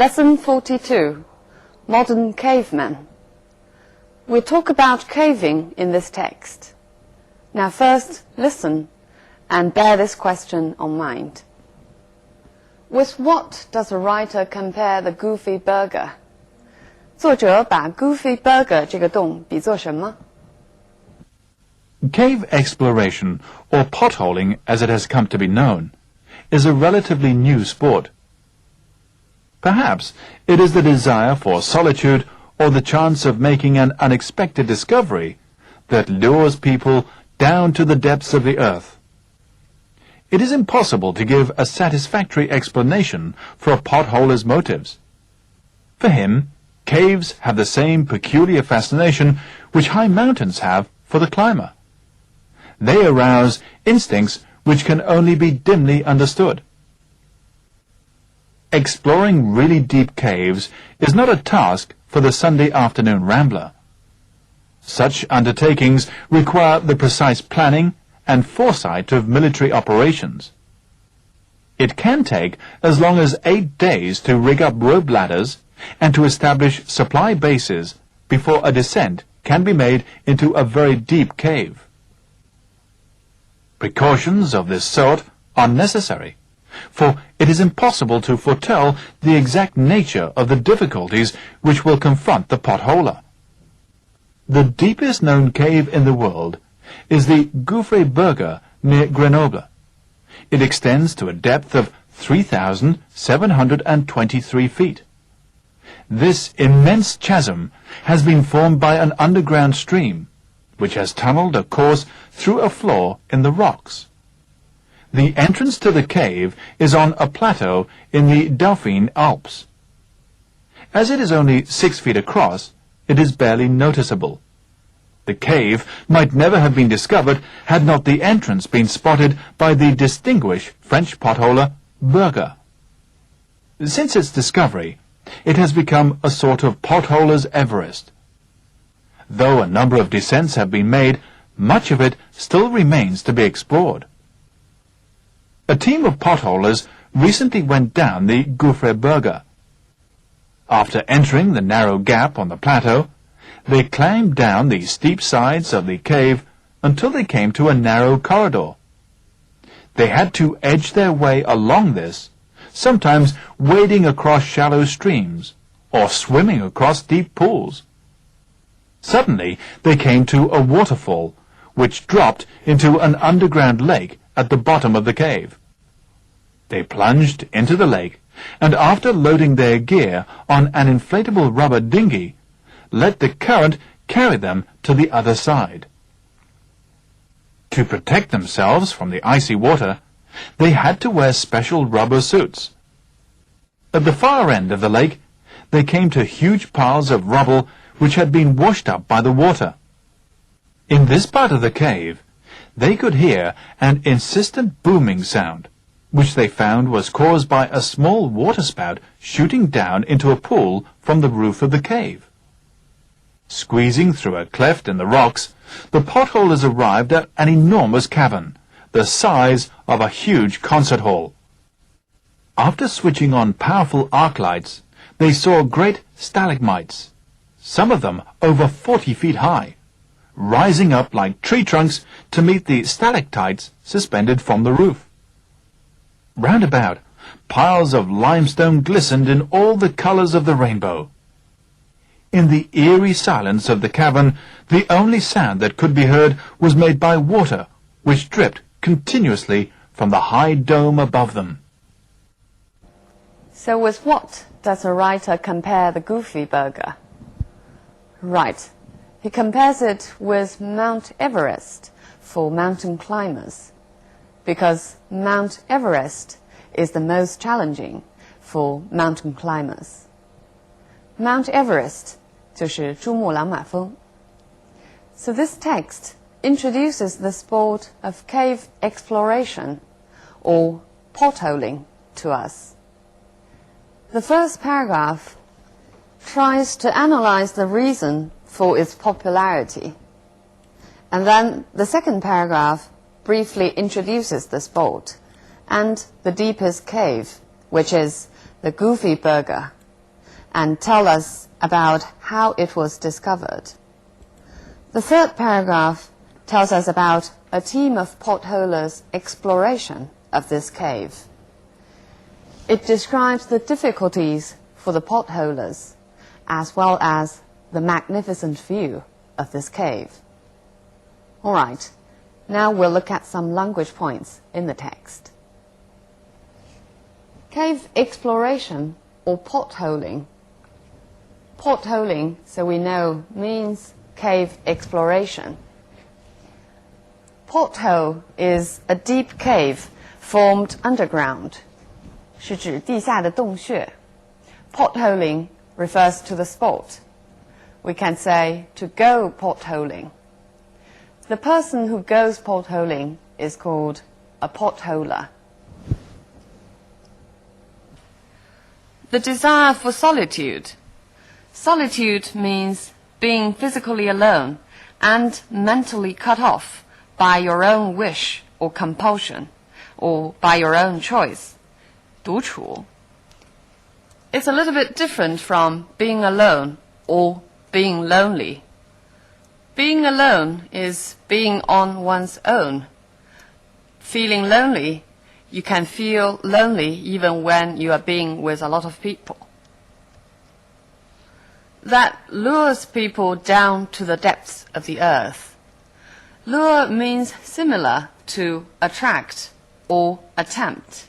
Lesson 42, Modern Caveman. We talk about caving in this text. Now first, listen and bear this question on mind. With what does the writer compare the Goofy Burger? 作者把 Goofy Burger 这个洞比作什么？ Cave exploration, or potholing as it has come to be known, is a relatively new sport. Perhaps it is the desire for solitude or the chance of making an unexpected discovery that lures people down to the depths of the earth. It is impossible to give a satisfactory explanation for a potholer's motives. For him, caves have the same peculiar fascination which high mountains have for the climber. They arouse instincts which can only be dimly understood. Exploring really deep caves is not a task for the Sunday afternoon rambler. Such undertakings require the precise planning and foresight of military operations. It can take as long as 8 days to rig up rope ladders and to establish supply bases before a descent can be made into a very deep cave. Precautions of this sort are necessary, for it is impossible to foretell the exact nature of the difficulties which will confront the potholer. The deepest known cave in the world is the Goofy Burger near Grenoble. It extends to a depth of 3,723 feet. This immense chasm has been formed by an underground stream, which has tunneled a course through a floor in the rocks. The entrance to the cave is on a plateau in the Dauphine Alps. As it is only 6 feet across, it is barely noticeable. The cave might never have been discovered had not the entrance been spotted by the distinguished French potholer Burger. Since its discovery, it has become a sort of potholer's Everest. Though a number of descents have been made, much of it still remains to be explored. A team of potholers recently went down the Goofy Burger. After entering the narrow gap on the plateau, they climbed down the steep sides of the cave until they came to a narrow corridor. They had to edge their way along this, sometimes wading across shallow streams or swimming across deep pools. Suddenly they came to a waterfall, which dropped into an underground lake at the bottom of the cave. They plunged into the lake, and after loading their gear on an inflatable rubber dinghy, let the current carry them to the other side. To protect themselves from the icy water, they had to wear special rubber suits. At the far end of the lake, they came to huge piles of rubble which had been washed up by the water. In this part of the cave, they could hear an insistent booming sound, which they found was caused by a small waterspout shooting down into a pool from the roof of the cave. Squeezing through a cleft in the rocks, the potholers arrived at an enormous cavern, the size of a huge concert hall. After switching on powerful arc lights, they saw great stalagmites, some of them over 40 feet high, rising up like tree trunks to meet the stalactites suspended from the roof. Round about, piles of limestone glistened in all the colors of the rainbow. In the eerie silence of the cavern, the only sound that could be heard was made by water, which dripped continuously from the high dome above them. So with what does the writer compare the Goofy Burger? Right, he compares it with Mount Everest for mountain climbers, because Mount Everest is the most challenging for mountain climbers. Mount Everest 就是珠穆朗玛峰. So this text introduces the sport of cave exploration, or potholing, to us. The first paragraph tries to analyze the reason for its popularity, and then the second paragraph briefly introduces the sport and the deepest cave, which is the Goofy Burger and tell us about how it was discovered. The third paragraph tells us about a team of potholers' exploration of this cave. It describes the difficulties for the potholers, as well as the magnificent view of this cave. All right, now we'll look at some language points in the text. Cave exploration or potholing. Potholing, so we know, means cave exploration. Pothole is a deep cave formed underground. 是指地下的洞穴. Potholing refers to the sport. We can say to go potholing. The person who goes potholing is called a potholer. The desire for solitude. Solitude means being physically alone and mentally cut off by your own wish or compulsion, or by your own choice. 独处. It's a little bit different from being alone or being lonely. Being alone is being on one's own. Feeling lonely, you can feel lonely even when you are being with a lot of people. That lures people down to the depths of the earth. Lure means similar to attract or attempt.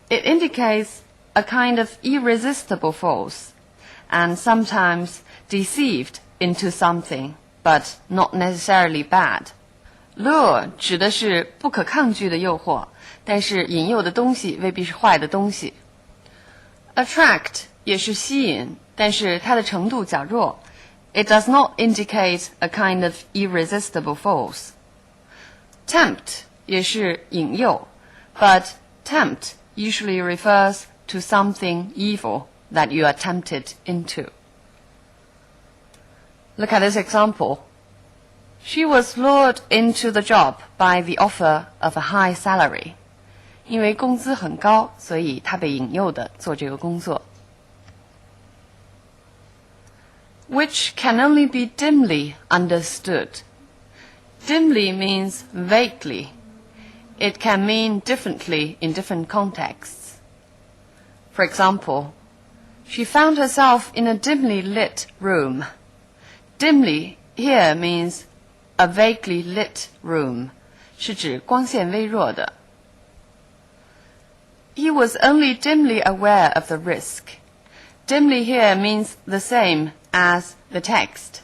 It indicates a kind of irresistible force, and sometimes deceived into something, but not necessarily bad. Lure 指的是不可抗拒的诱惑，但是引诱的东西未必是坏的东西。Attract 也是吸引，但是它的程度较弱。It does not indicate a kind of irresistible force. Tempt 也是引诱， but tempt usually refers to something evil that you are tempted into. Look at this example. She was lured into the job by the offer of a high salary. 因为工资很高，所以她被引诱的做这个工作。Which can only be dimly understood. Dimly means vaguely. It can mean differently in different contexts. For example, she found herself in a dimly lit room. Dimly here means a vaguely lit room, 是指光线微弱的。He was only dimly aware of the risk. Dimly here means the same as the text.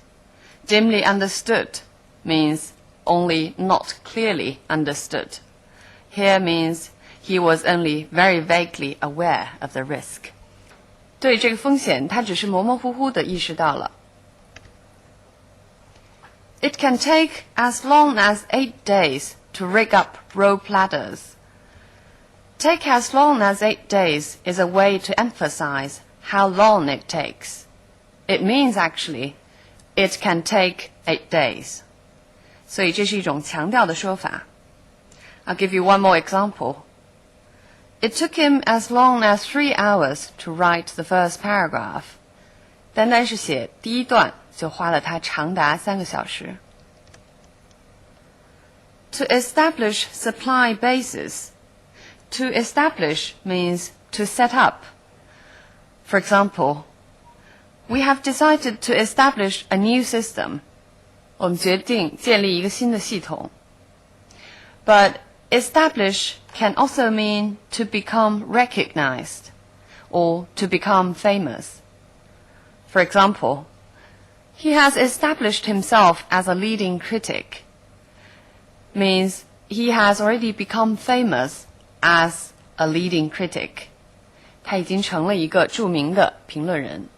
Dimly understood means only not clearly understood. Here means he was only very vaguely aware of the risk. 对这个风险，他只是模模糊糊地意识到了。It can take as long as 8 days to rig up rope ladders. Take as long as 8 days is a way to emphasize how long it takes. It means actually, it can take 8 days. 所以这是一种强调的说法。I'll give you one more example. It took him as long as 3 hours to write the first paragraph. 单单是写第一段就花了他长达3个小时。To establish supply bases. To establish means to set up. For example, we have decided to establish a new system. 我们决定建立一个新的系统。But establish can also mean to become recognized or to become famous. For example, he has established himself as a leading critic. Means he has already become famous as a leading critic. 他已经成了一个著名的评论人。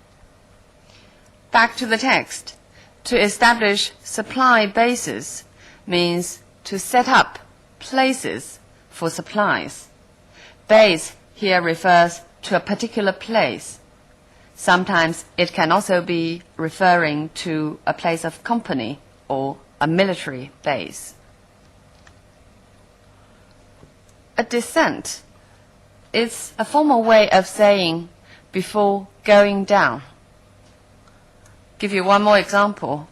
Back to the text. To establish supply bases means to set up places for supplies. Base here refers to a particular place. Sometimes it can also be referring to a place of company or a military base. A descent is a formal way of saying before going down. Give you one more example.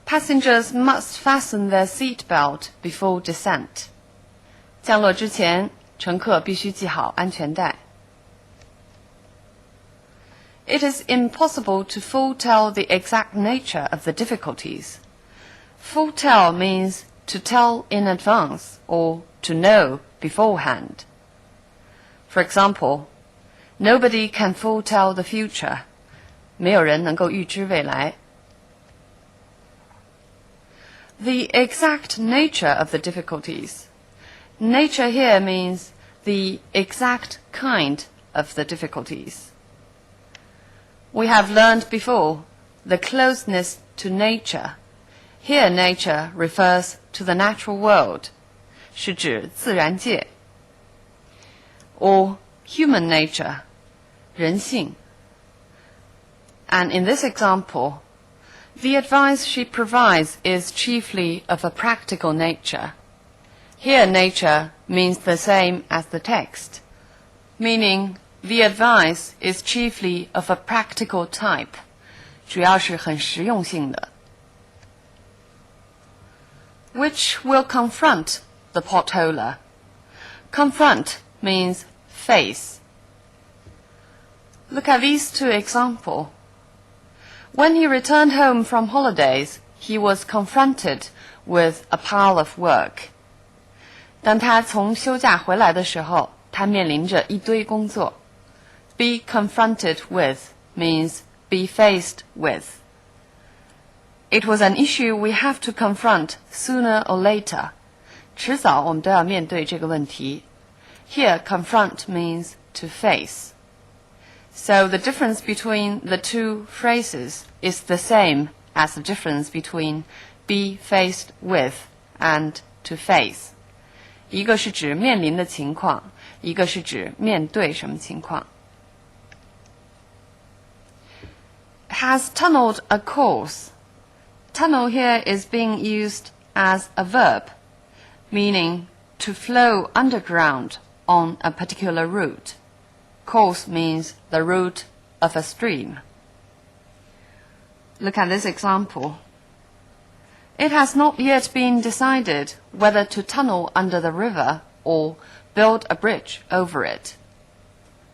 Passengers must fasten their seatbelt before descent. 降落之前，乘客必须系好安全带。It is impossible to foretell the exact nature of the difficulties. Foretell means to tell in advance or to know beforehand. For example, nobody can foretell the future. 没有人能够预知未来。The exact nature of the difficulties. Nature here means the exact kind of the difficulties. We have learned before the closeness to nature. Here nature refers to the natural world, 是指自然界。Or human nature, 人性。And in this example, the advice she provides is chiefly of a practical nature. Here nature means the same as the text, meaning the advice is chiefly of a practical type, 主要是很实用性的。Which will confront the potholer. Confront means face. Look at these two examples. When he returned home from holidays, he was confronted with a pile of work. 当他从休假回来的时候，他面临着一堆工作。Be confronted with means be faced with. It was an issue we have to confront sooner or later. 迟早我们都要面对这个问题。Here, confront means to face. So the difference between the two phrases is the same as the difference between be faced with and to face. 一个是指面临的情况，一个是指面对什么情况。Has tunneled a course. Tunnel here is being used as a verb, meaning to flow underground on a particular route. Course means the route of a stream. Look at this example. It has not yet been decided whether to tunnel under the river or build a bridge over it.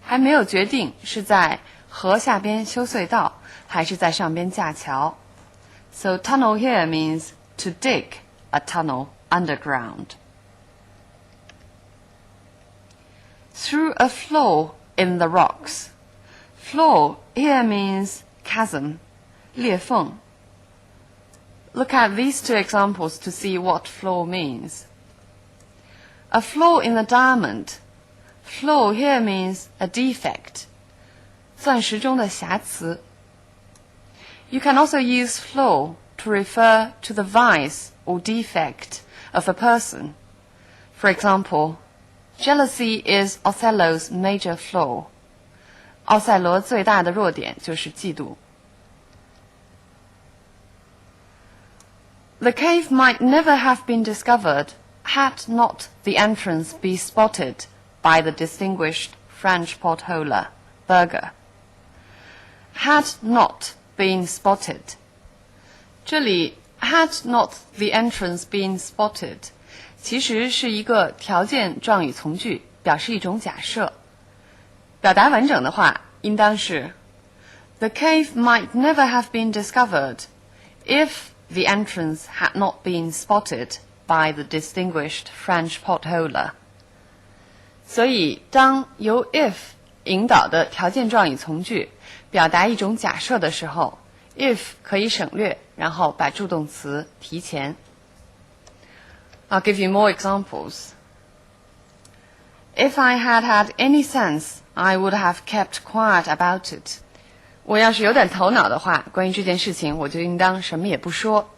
还没有决定是在河下边修隧道，还是在上边架桥。So tunnel here means to dig a tunnel underground. Through a flaw in the rocks. Flaw here means chasm, 裂缝。Look at these two examples to see what flaw means. A flaw in the diamond. Flaw here means a defect, 钻石中的瑕疵。You can also use flaw to refer to the vice or defect of a person. For example, jealousy is Othello's major flaw. 奥赛罗最大的弱点就是嫉妒。The cave might never have been discovered had not the entrance been spotted by the distinguished French potholer, Berger. Had not been spotted. 这里 had not the entrance been spotted 其实是一个条件状语从句，表示一种假设。表达完整的话，应当是 The cave might never have been discovered if the entrance had not been spotted by the distinguished French potholer. 所以，当由 if 引导的条件状语从句表达一种假设的时候 if 可以省略，然后把助动词提前。I'll give you more examples. If I had had any sense, I would have kept quiet about it. 我要是有点头脑的话，关于这件事情，我就应当什么也不说。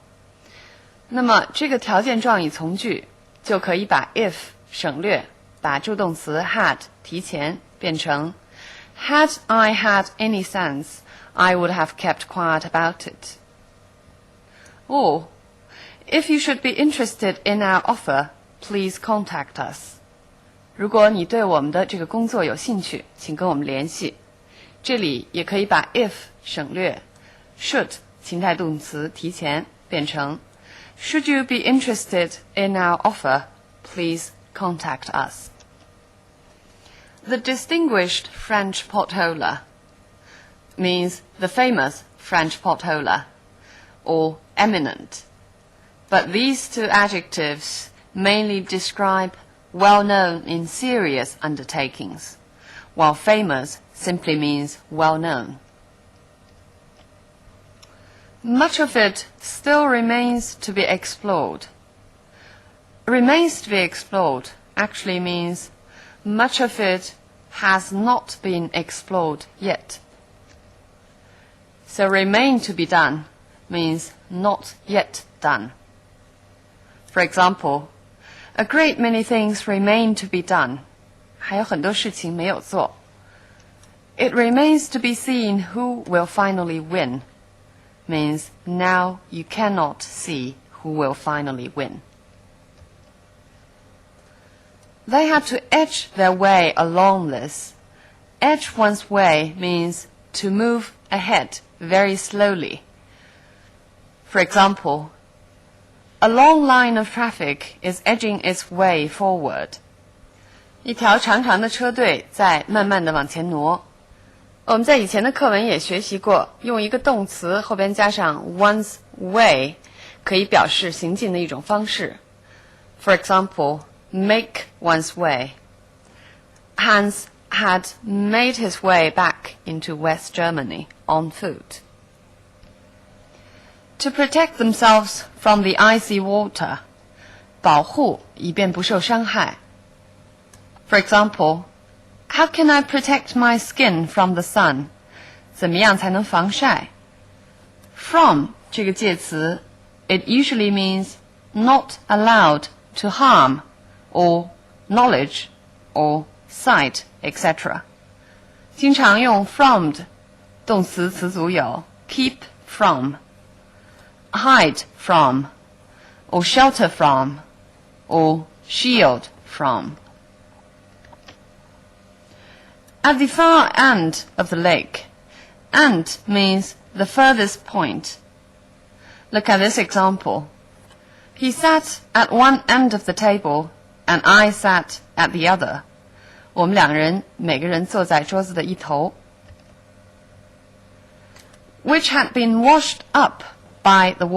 那么这个条件状语从句就可以把 if 省略，把助动词 had 提前，变成 Had I had any sense, I would have kept quiet about it. Or, if you should be interested in our offer, please contact us. 如果你对我们的这个工作有兴趣，请跟我们联系。这里也可以把 if 省略 should 情态动词提前变成 Should you be interested in our offer, please contact us. The distinguished French potholder means the famous French potholder or eminent. But these two adjectives mainly describe well-known in serious undertakings, while famous simply means well-known. Much of it still remains to be explored. Remains to be explored actually means much of it has not been explored yet. So remain to be done means not yet done. For example, a great many things remain to be done. 还有很多事情没有做. It remains to be seen who will finally win means now you cannot see who will finally win. They had to edge their way along this. Edge one's way means to move ahead very slowly. For example, a long line of traffic is edging its way forward. 一条长长的车队在慢慢地往前挪。我们在以前的课文也学习过，用一个动词后边加上 one's way 可以表示行进的一种方式。For example, make one's way. Hans had made his way back into West Germany on foot. To protect themselves from the icy water, 保护以便不受伤害。For example, how can I protect my skin from the sun? 怎么样才能防晒 ？From 这个介词 it usually means not allowed to harm, or knowledge, or sight, etc. 经常用 from 的动词词组有 keep from, hide from, or shelter from, or shield from. At the far end of the lake, end means the furthest point. Look at this example. He sat at one end of the table, and I sat at the other. 我们两人每个人坐在桌子的一头。Which had been washed up by the water.